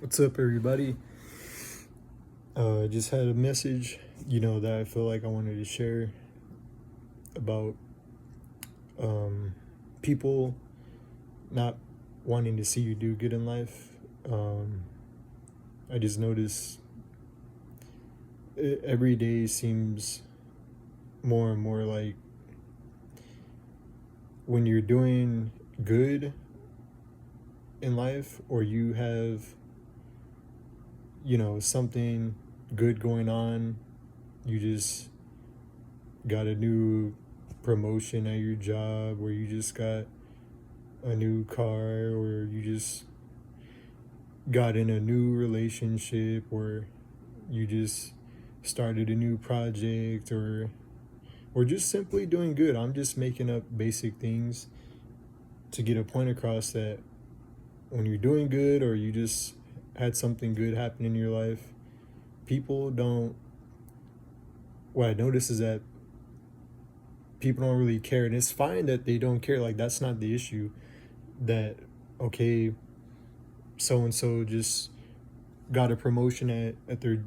What's up, everybody? Just had a message, that I feel like I wanted to share about um, people not wanting to see you do good in life. Um, I just notice every day seems more and more like when you're doing good in life or you have, something good going on, you just got a new promotion at your job, or you just got a new car, or you just got in a new relationship, or you just started a new project, or just simply doing good. I'm just making up basic things to get a point across that when you're doing good or you just had something good happen in your life, people don't what I notice is that people don't really care, and it's fine that they don't care. Like, that's not the issue. That, okay, so and so just got a promotion at their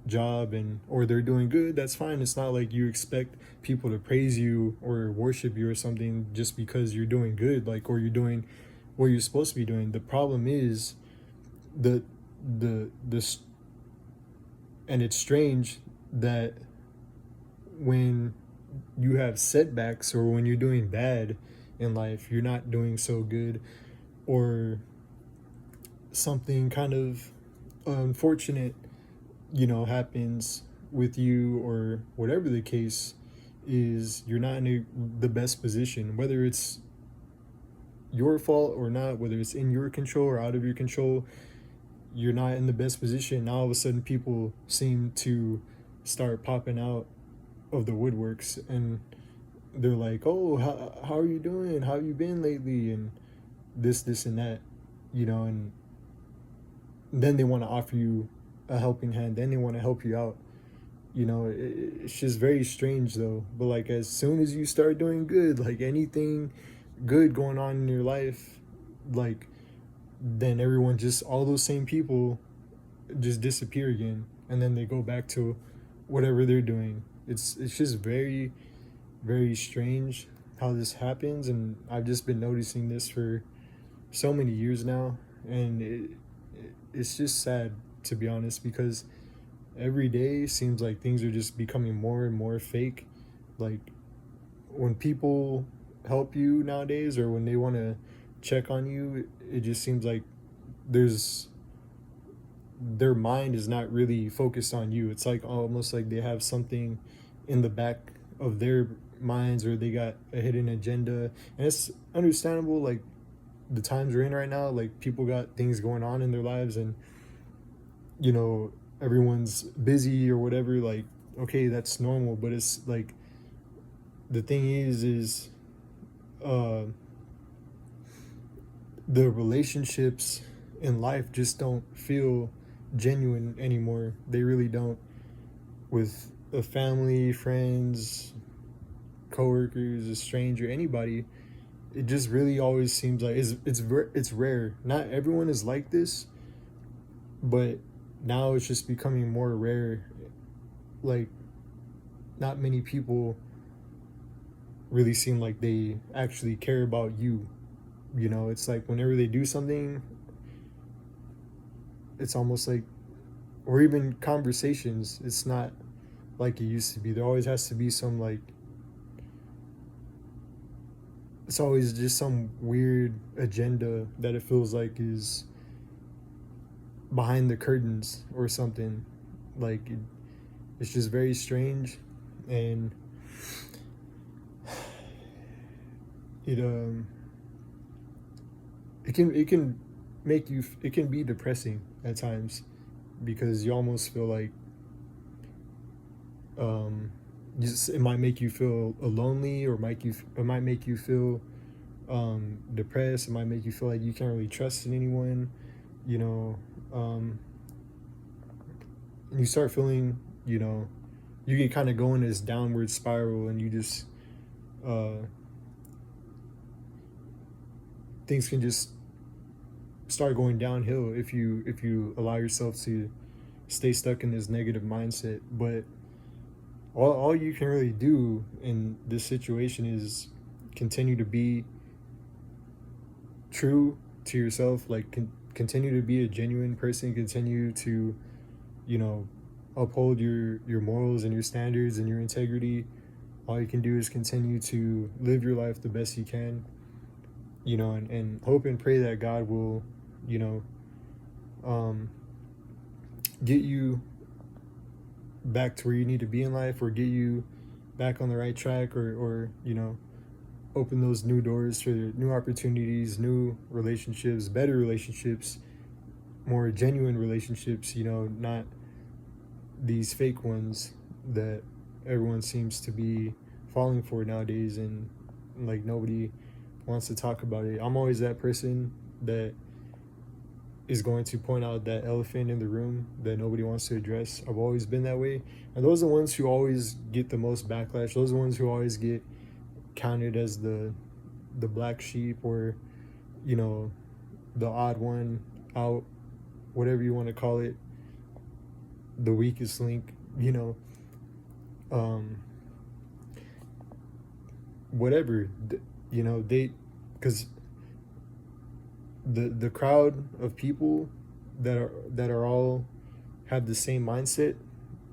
job, and or they're doing good, that's fine. It's not like you expect people to praise you or worship you or something just because you're doing good, like, or you're doing what you're supposed to be doing. The problem is the this, and it's strange that when you have setbacks or when you're doing bad in life, you're not doing so good, or something kind of unfortunate, happens with you, or whatever the case is, you're not in the best position, whether it's your fault or not, whether it's in your control or out of your control. You're not in the best position. Now all of a sudden people seem to start popping out of the woodworks, and they're like, oh, how are you doing, how have you been lately, and this and that, and then they want to offer you a helping hand, then they want to help you out. It's just very strange though. But like, as soon as you start doing good, like anything good going on in your life, like, then everyone, just all those same people just disappear again, and then they go back to whatever they're doing. It's just very, very strange how this happens, and I've just been noticing this for so many years now, and it's just sad, to be honest, because every day seems like things are just becoming more and more fake. Like, when people help you nowadays, or when they want to check on you, it just seems like there's their mind is not really focused on you. It's like almost like they have something in the back of their minds, or they got a hidden agenda. And it's understandable, like, the times we're in right now, like, people got things going on in their lives, and you know everyone's busy or whatever. Like, okay, that's normal, but it's like, the thing is uh the relationships in life just don't feel genuine anymore. They really don't. With a family, friends, coworkers, a stranger, anybody, it just really always seems like it's rare. Not everyone is like this, but now it's just becoming more rare. Like, not many people really seem like they actually care about you. It's like whenever they do something, it's almost like, or even conversations, it's not like it used to be. There always has to be some, like, it's always just some weird agenda that it feels like is behind the curtains or something. Like, it's just very strange, and it it can make you, it can be depressing at times, because you almost feel like, um just, it might make you feel lonely, or it might make you feel depressed. It might make you feel like you can't really trust in anyone, you know and you start feeling, you can kind of go in this downward spiral, and you just, uh things can just start going downhill if you allow yourself to stay stuck in this negative mindset. But all you can really do in this situation is continue to be true to yourself, like continue to be a genuine person, continue to, you know, uphold your morals and your standards and your integrity. All you can do is continue to live your life the best you can, you know, and hope and pray that God will, you know, get you back to where you need to be in life, or get you back on the right track, or you know, open those new doors for new opportunities, new relationships, better relationships, more genuine relationships, you know, not these fake ones that everyone seems to be falling for nowadays, and like nobody wants to talk about it. I'm always that person that is going to point out that elephant in the room that nobody wants to address. I've always been that way. And those are the ones who always get the most backlash. Those are the ones who always get counted as the black sheep, or, you know, the odd one out, whatever you want to call it, the weakest link, you know, whatever, you know, because the crowd of people that are all have the same mindset,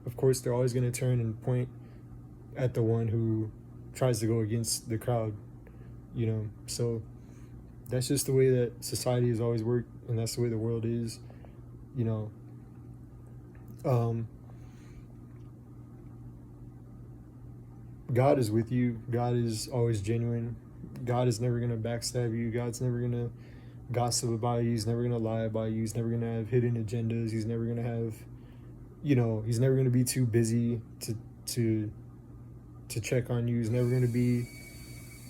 of course they're always going to turn and point at the one who tries to go against the crowd, you know. So that's just the way that society has always worked, and that's the way the world is, you know. God is with you. God is always genuine. God is never going to backstab you. God's never going to gossip about you. He's never going to lie about you. He's never going to have hidden agendas. He's never going to have, you know, he's never going to be too busy to check on you. He's never going to be,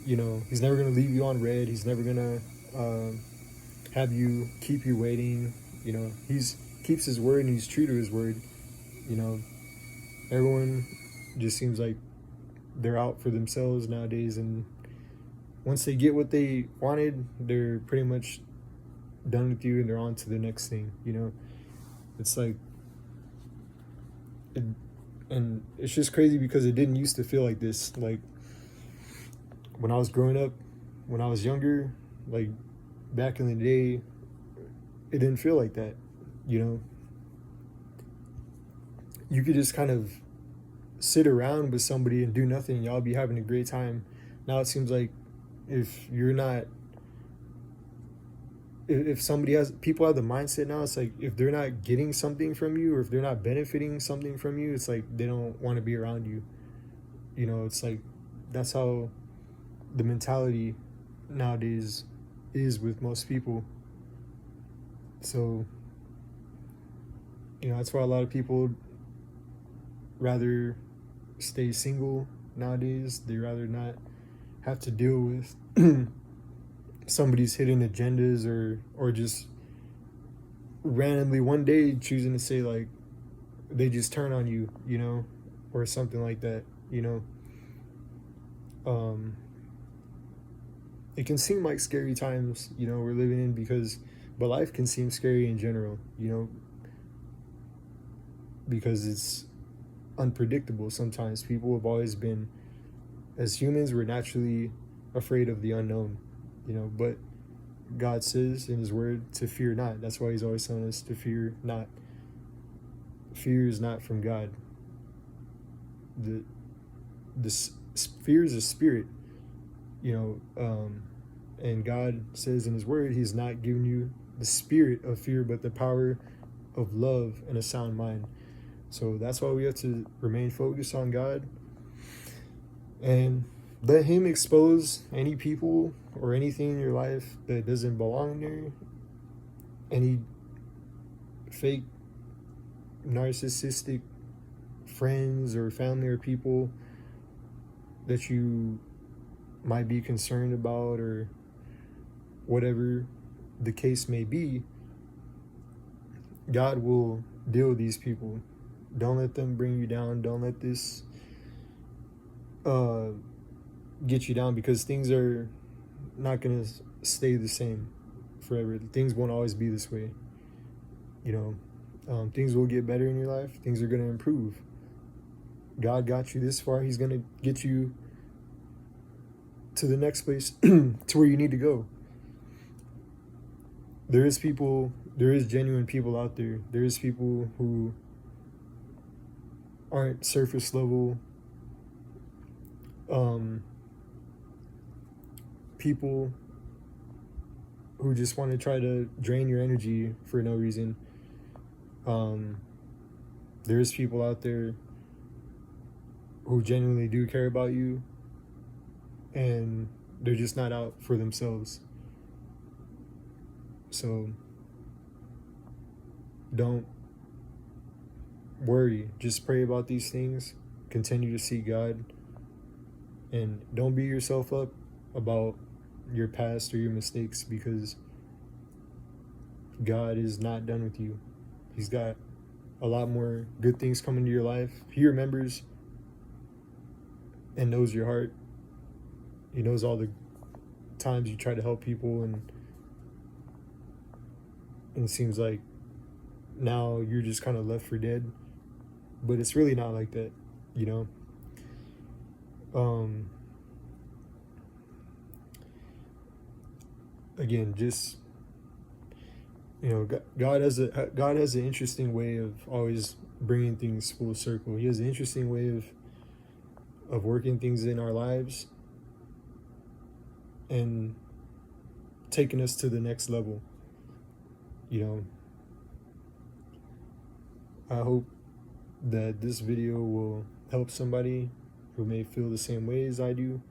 you know, he's never going to leave you on red. He's never going to have you keep you waiting. You know, he's keeps his word, and he's true to his word. You know, everyone just seems like they're out for themselves nowadays, and once they get what they wanted, they're pretty much done with you, and they're on to the next thing, you know. It's like and it's just crazy because it didn't used to feel like this. Like when I was growing up, when I was younger, like back in the day, it didn't feel like that, you know. You could just kind of sit around with somebody and do nothing, and y'all be having a great time. Now it seems like if people have the mindset now, it's like if they're not getting something from you, or if they're not benefiting something from you, it's like they don't want to be around you. You know, it's like that's how the mentality nowadays is with most people. So, you know, that's why a lot of people rather stay single nowadays. They rather not have to deal with somebody's hidden agendas, or just randomly one day choosing to say, like, they just turn on you, you know, or something like that, you know. It can seem like scary times, you know, we're living in, but life can seem scary in general, you know, because it's unpredictable sometimes. People have always been, as humans, we're naturally afraid of the unknown, you know, but God says in his word to fear not. That's why he's always telling us to fear not. Fear is not from God. Fear is a spirit, you know, and God says in his word he's not giving you the spirit of fear, but the power of love and a sound mind. So that's why we have to remain focused on God and let him expose any people or anything in your life that doesn't belong there. Any fake, narcissistic friends or family or people that you might be concerned about, or whatever the case may be. God will deal with these people. Don't let them bring you down. Don't let this get you down, because things are not going to stay the same forever. Things won't always be this way. You know, things will get better in your life. Things are going to improve. God got you this far. He's going to get you to the next place, to where you need to go. There is genuine people out there. There is people who aren't surface level people who just want to try to drain your energy for no reason. There's people out there who genuinely do care about you, and they're just not out for themselves. So don't worry. Just pray about these things. Continue to seek God. And don't beat yourself up about your past or your mistakes, because God is not done with you. He's got a lot more good things coming to your life. He remembers and knows your heart. He knows all the times you try to help people, and it seems like now you're just kind of left for dead. But it's really not like that, you know? Again, just, you know, God has an interesting way of always bringing things full circle. He has an interesting way of working things in our lives and taking us to the next level. You know, I hope that this video will help somebody who may feel the same way as I do.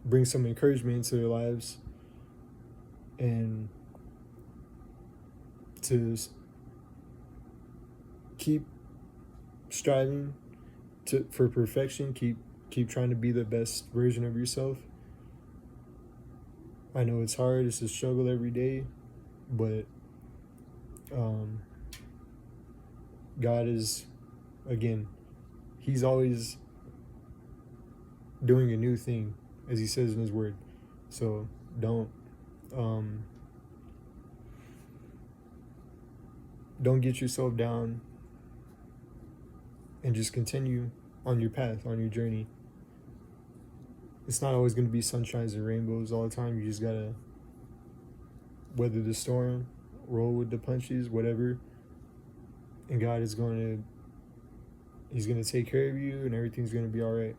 Bring some encouragement into their lives, and to keep striving for perfection. Keep trying to be the best version of yourself. I know it's hard. It's a struggle every day, but God is, again, He's always doing a new thing, as He says in His word. So don't get yourself down, and just continue on your path, on your journey. It's not always going to be sunshines and rainbows all the time. You just gotta weather the storm, roll with the punches, whatever. And God is He's going to take care of you, and everything's going to be all right.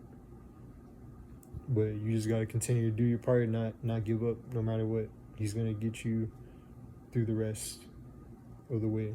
But you just got to continue to do your part and not give up no matter what. He's going to get you through the rest of the way.